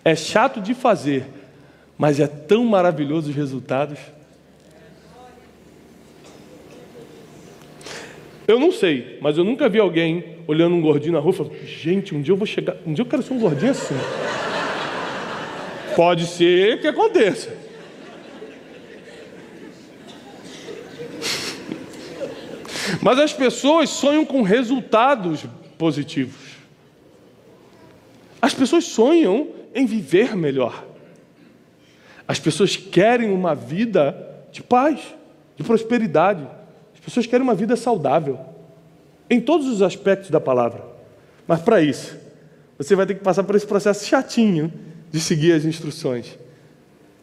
É chato de fazer, mas é tão maravilhoso os resultados. Eu não sei, mas eu nunca vi alguém olhando um gordinho na rua e falando, gente, um dia eu vou chegar, um dia eu quero ser um gordinho assim. Pode ser que aconteça. Mas as pessoas sonham com resultados positivos. As pessoas sonham em viver melhor. As pessoas querem uma vida de paz, de prosperidade. As pessoas querem uma vida saudável, em todos os aspectos da palavra. Mas para isso, você vai ter que passar por esse processo chatinho de seguir as instruções.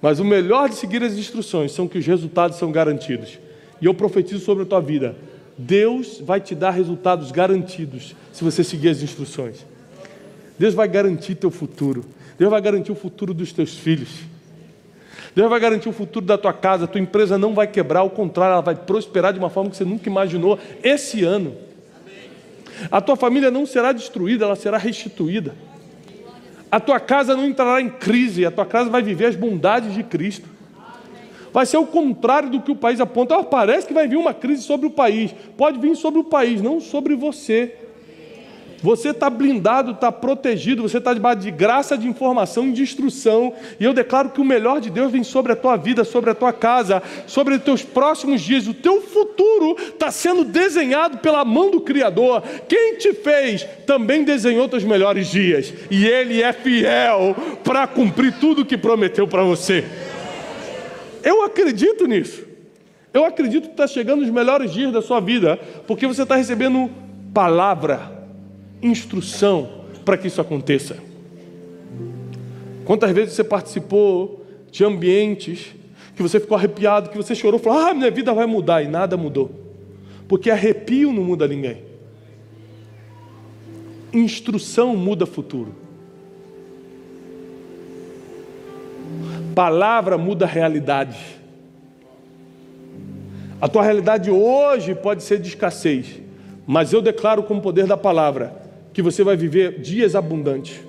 Mas o melhor de seguir as instruções são que os resultados são garantidos. E eu profetizo sobre a tua vida. Deus vai te dar resultados garantidos se você seguir as instruções. Deus vai garantir teu futuro. Deus vai garantir o futuro dos teus filhos. Deus vai garantir o futuro da tua casa. A tua empresa não vai quebrar, ao contrário, ela vai prosperar de uma forma que você nunca imaginou esse ano. A tua família não será destruída, ela será restituída. A tua casa não entrará em crise, a tua casa vai viver as bondades de Cristo. Vai ser o contrário do que o país aponta. Parece que vai vir uma crise sobre o país. Pode vir sobre o país, não sobre você. Você está blindado, está protegido, você está debaixo de graça, de informação e de instrução. E eu declaro que o melhor de Deus vem sobre a tua vida, sobre a tua casa, sobre os teus próximos dias. O teu futuro está sendo desenhado pela mão do Criador. Quem te fez também desenhou teus melhores dias. E Ele é fiel para cumprir tudo o que prometeu para você. Eu acredito nisso. Eu acredito que está chegando os melhores dias da sua vida, porque você está recebendo palavra, instrução para que isso aconteça. Quantas vezes você participou de ambientes que você ficou arrepiado, que você chorou, falou, minha vida vai mudar, e nada mudou. Porque arrepio não muda ninguém. Instrução muda futuro. Palavra muda realidade. A tua realidade hoje pode ser de escassez, mas eu declaro com o poder da palavra que você vai viver dias abundantes.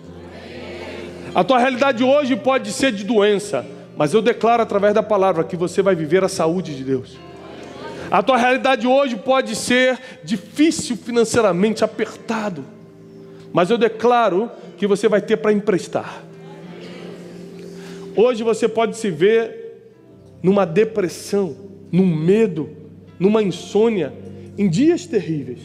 A tua realidade hoje pode ser de doença, mas eu declaro através da palavra que você vai viver a saúde de Deus. A tua realidade hoje pode ser difícil financeiramente, apertado, mas eu declaro que você vai ter para emprestar. Hoje você pode se ver numa depressão, num medo, numa insônia, em dias terríveis.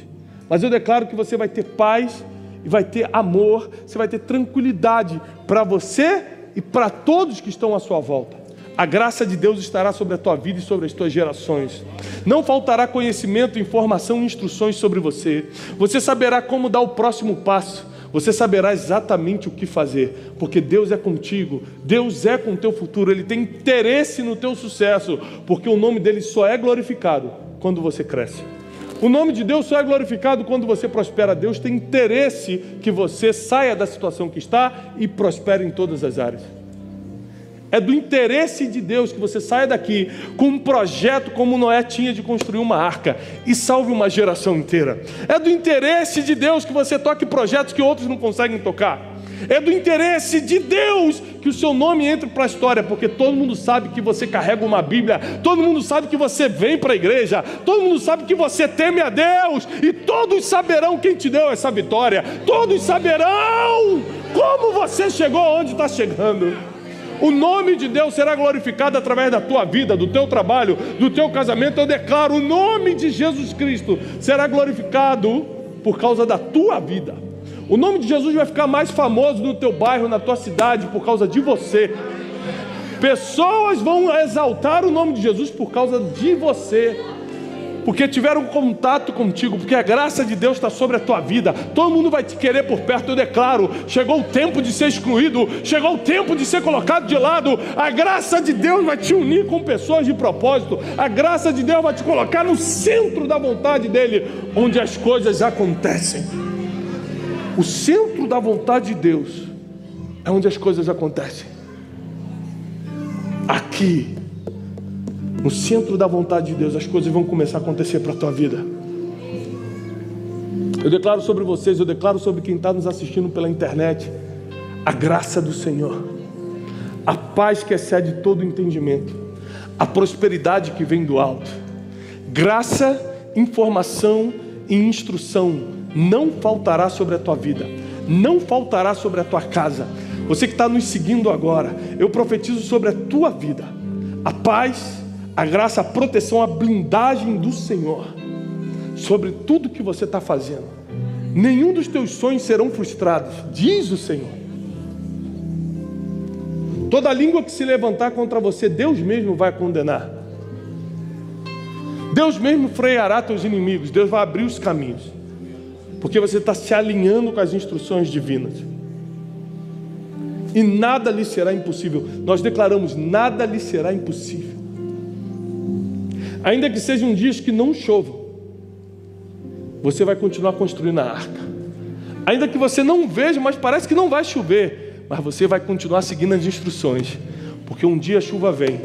Mas eu declaro que você vai ter paz e vai ter amor, você vai ter tranquilidade para você e para todos que estão à sua volta. A graça de Deus estará sobre a tua vida e sobre as tuas gerações. Não faltará conhecimento, informação e instruções sobre você. Você saberá como dar o próximo passo. Você saberá exatamente o que fazer, porque Deus é contigo, Deus é com o teu futuro, Ele tem interesse no teu sucesso, porque o nome dEle só é glorificado quando você cresce. O nome de Deus só é glorificado quando você prospera. Deus tem interesse que você saia da situação que está e prospere em todas as áreas. É do interesse de Deus que você saia daqui com um projeto como Noé tinha de construir uma arca e salve uma geração inteira. É do interesse de Deus que você toque projetos que outros não conseguem tocar. É do interesse de Deus que o seu nome entre para a história, porque todo mundo sabe que você carrega uma Bíblia, todo mundo sabe que você vem para a igreja, todo mundo sabe que você teme a Deus, e todos saberão quem te deu essa vitória, todos saberão como você chegou onde está chegando. O nome de Deus será glorificado através da tua vida, do teu trabalho, do teu casamento. Eu declaro, o nome de Jesus Cristo será glorificado por causa da tua vida. O nome de Jesus vai ficar mais famoso no teu bairro, na tua cidade, por causa de você. Pessoas vão exaltar o nome de Jesus por causa de você, porque tiveram contato contigo, porque a graça de Deus está sobre a tua vida. Todo mundo vai te querer por perto. Eu declaro, chegou o tempo de ser excluído, chegou o tempo de ser colocado de lado. A graça de Deus vai te unir com pessoas de propósito. A graça de Deus vai te colocar no centro da vontade dEle, onde as coisas acontecem. O centro da vontade de Deus é onde as coisas acontecem. Aqui, no centro da vontade de Deus, as coisas vão começar a acontecer para a tua vida. Eu declaro sobre vocês, eu declaro sobre quem está nos assistindo pela internet, a graça do Senhor, a paz que excede todo entendimento, a prosperidade que vem do alto. Graça, informação e instrução não faltará sobre a tua vida, não faltará sobre a tua casa. Você que está nos seguindo agora, eu profetizo sobre a tua vida a paz, a graça, a proteção, a blindagem do Senhor sobre tudo que você está fazendo. Nenhum dos teus sonhos serão frustrados, diz o Senhor. Toda língua que se levantar contra você, Deus mesmo vai condenar. Deus mesmo freará teus inimigos, Deus vai abrir os caminhos. porque você está se alinhando com as instruções divinas. E nada lhe será impossível. Nós declaramos: nada lhe será impossível. Ainda que sejam dias que não chovam, você vai continuar construindo a arca. Ainda que você não veja, mas parece que não vai chover, mas você vai continuar seguindo as instruções, porque um dia a chuva vem,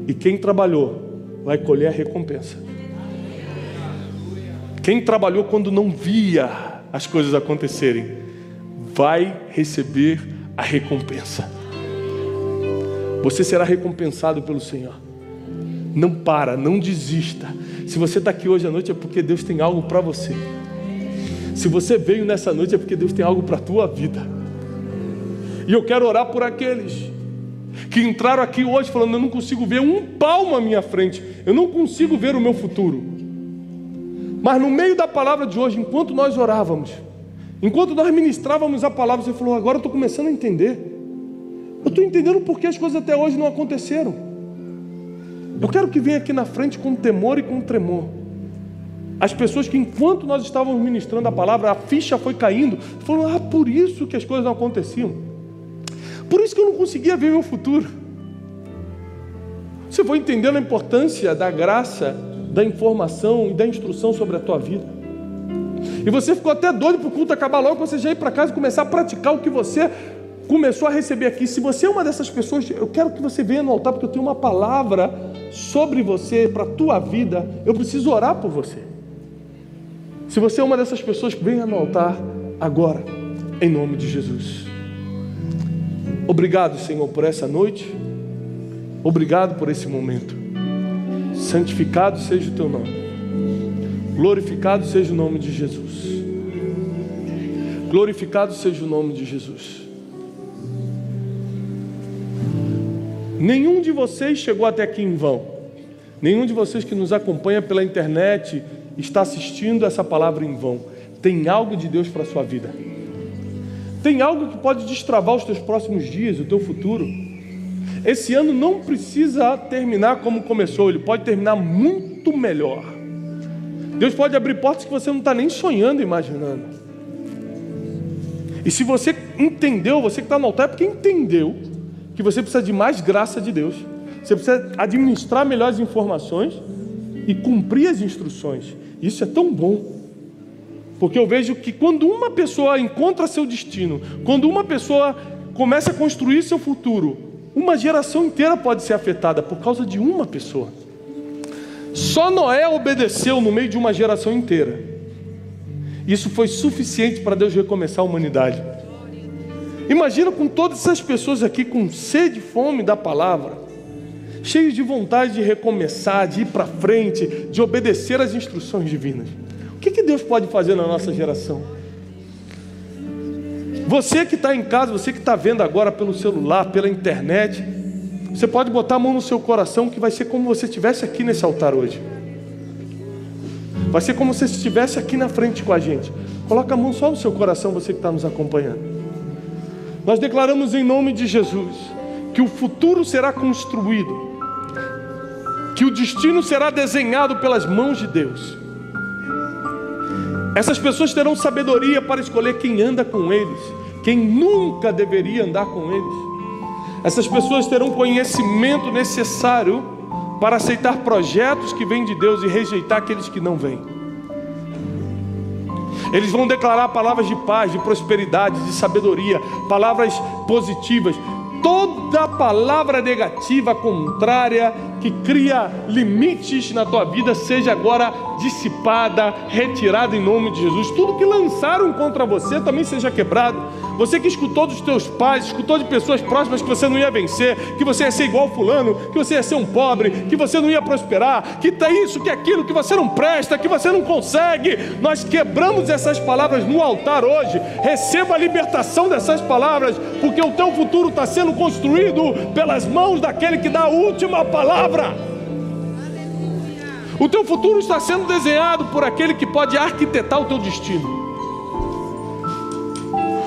e quem trabalhou vai colher a recompensa. Quem trabalhou quando não via as coisas acontecerem, vai receber a recompensa. Você será recompensado pelo Senhor. Não para, não desista. Se você está aqui hoje à noite é porque Deus tem algo para você. Se você veio nessa noite é porque Deus tem algo para a tua vida. E eu quero orar por aqueles que entraram aqui hoje falando: eu não consigo ver um palmo à minha frente, eu não consigo ver o meu futuro. Mas no meio da palavra de hoje, enquanto nós orávamos, enquanto nós ministrávamos a palavra, você falou: agora eu estou começando a entender. Eu estou entendendo porque as coisas até hoje não aconteceram. Eu quero que venha aqui na frente com temor e com tremor as pessoas que, enquanto nós estávamos ministrando a palavra, a ficha foi caindo, falando: por isso que as coisas não aconteciam, por isso que eu não conseguia ver meu futuro. Você foi entendendo a importância da graça, da informação e da instrução sobre a tua vida. E você ficou até doido para o culto acabar logo, para você já ir para casa e começar a praticar o que você começou a receber aqui. Se você é uma dessas pessoas, eu quero que você venha no altar, porque eu tenho uma palavra sobre você, para a tua vida. Eu preciso orar por você. Se você é uma dessas pessoas, venha no altar agora, em nome de Jesus. Obrigado, Senhor, por essa noite. Obrigado por esse momento. Santificado seja o teu nome. Glorificado seja o nome de Jesus. Glorificado seja o nome de Jesus. Nenhum de vocês chegou até aqui em vão. Nenhum de vocês que nos acompanha pela internet está assistindo essa palavra em vão. Tem algo de Deus para a sua vida. Tem algo que pode destravar os teus próximos dias, o teu futuro. Esse ano não precisa terminar como começou, ele pode terminar muito melhor. Deus pode abrir portas que você não está nem sonhando, imaginando. E se você entendeu, você que está no altar, é porque entendeu que você precisa de mais graça de Deus. Você precisa administrar melhores informações e cumprir as instruções. Isso é tão bom, porque eu vejo que quando uma pessoa encontra seu destino, quando uma pessoa começa a construir seu futuro, uma geração inteira pode ser afetada por causa de uma pessoa. Só Noé obedeceu no meio de uma geração inteira. Isso foi suficiente para Deus recomeçar a humanidade. Imagina com todas essas pessoas aqui com sede e fome da palavra, cheios de vontade de recomeçar, de ir para frente, de obedecer às instruções divinas. O que Deus pode fazer na nossa geração? Você que está em casa, você que está vendo agora pelo celular, pela internet, você pode botar a mão no seu coração, que vai ser como você estivesse aqui nesse altar hoje. Vai ser como se você estivesse aqui na frente com a gente. Coloca a mão só no seu coração, você que está nos acompanhando. Nós declaramos em nome de Jesus que o futuro será construído, que o destino será desenhado pelas mãos de Deus. Essas pessoas terão sabedoria para escolher quem anda com eles, quem nunca deveria andar com eles. Essas pessoas terão conhecimento necessário para aceitar projetos que vêm de Deus e rejeitar aqueles que não vêm. Eles vão declarar palavras de paz, de prosperidade, de sabedoria, palavras positivas. Toda palavra negativa, contrária, que cria limites na tua vida, seja agora dissipada, retirada em nome de Jesus. Tudo que lançaram contra você também seja quebrado. Você que escutou dos teus pais, escutou de pessoas próximas que você não ia vencer, que você ia ser igual fulano, que você ia ser um pobre, que você não ia prosperar, que tá isso, que aquilo, que você não presta, que você não consegue. Nós quebramos essas palavras no altar hoje. Receba a libertação dessas palavras, porque o teu futuro está sendo construído pelas mãos daquele que dá a última palavra. O teu futuro está sendo desenhado por aquele que pode arquitetar o teu destino.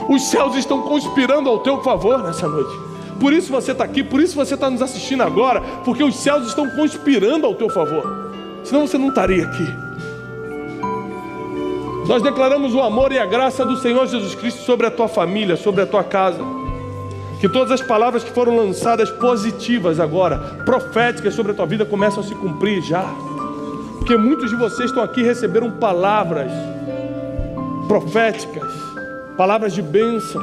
Os céus estão conspirando ao teu favor nessa noite. Por isso você está aqui, por isso você está nos assistindo agora, porque os céus estão conspirando ao teu favor. Senão você não estaria aqui. Nós declaramos o amor e a graça do Senhor Jesus Cristo sobre a tua família, sobre a tua casa. Que todas as palavras que foram lançadas positivas agora, proféticas sobre a tua vida, começam a se cumprir já. Porque muitos de vocês estão aqui e receberam palavras proféticas, palavras de bênção.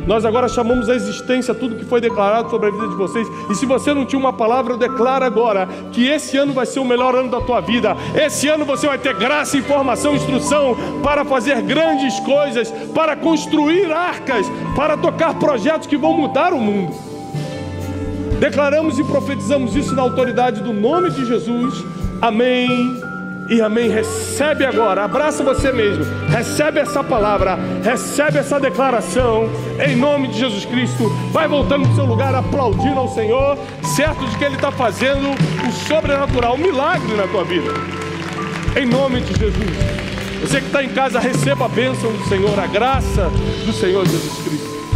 Nós agora chamamos a existência tudo que foi declarado sobre a vida de vocês. E se você não tinha uma palavra, eu declaro agora que esse ano vai ser o melhor ano da tua vida. Esse ano você vai ter graça, informação, instrução para fazer grandes coisas, para construir arcas, para tocar projetos que vão mudar o mundo. Declaramos e profetizamos isso na autoridade do nome de Jesus. Amém e amém. Recebe agora, abraça você mesmo, recebe essa palavra, recebe essa declaração, em nome de Jesus Cristo. Vai voltando para o seu lugar, aplaudindo ao Senhor, certo de que Ele está fazendo o sobrenatural, um milagre na tua vida, em nome de Jesus. Você que está em casa, receba a bênção do Senhor, a graça do Senhor Jesus Cristo.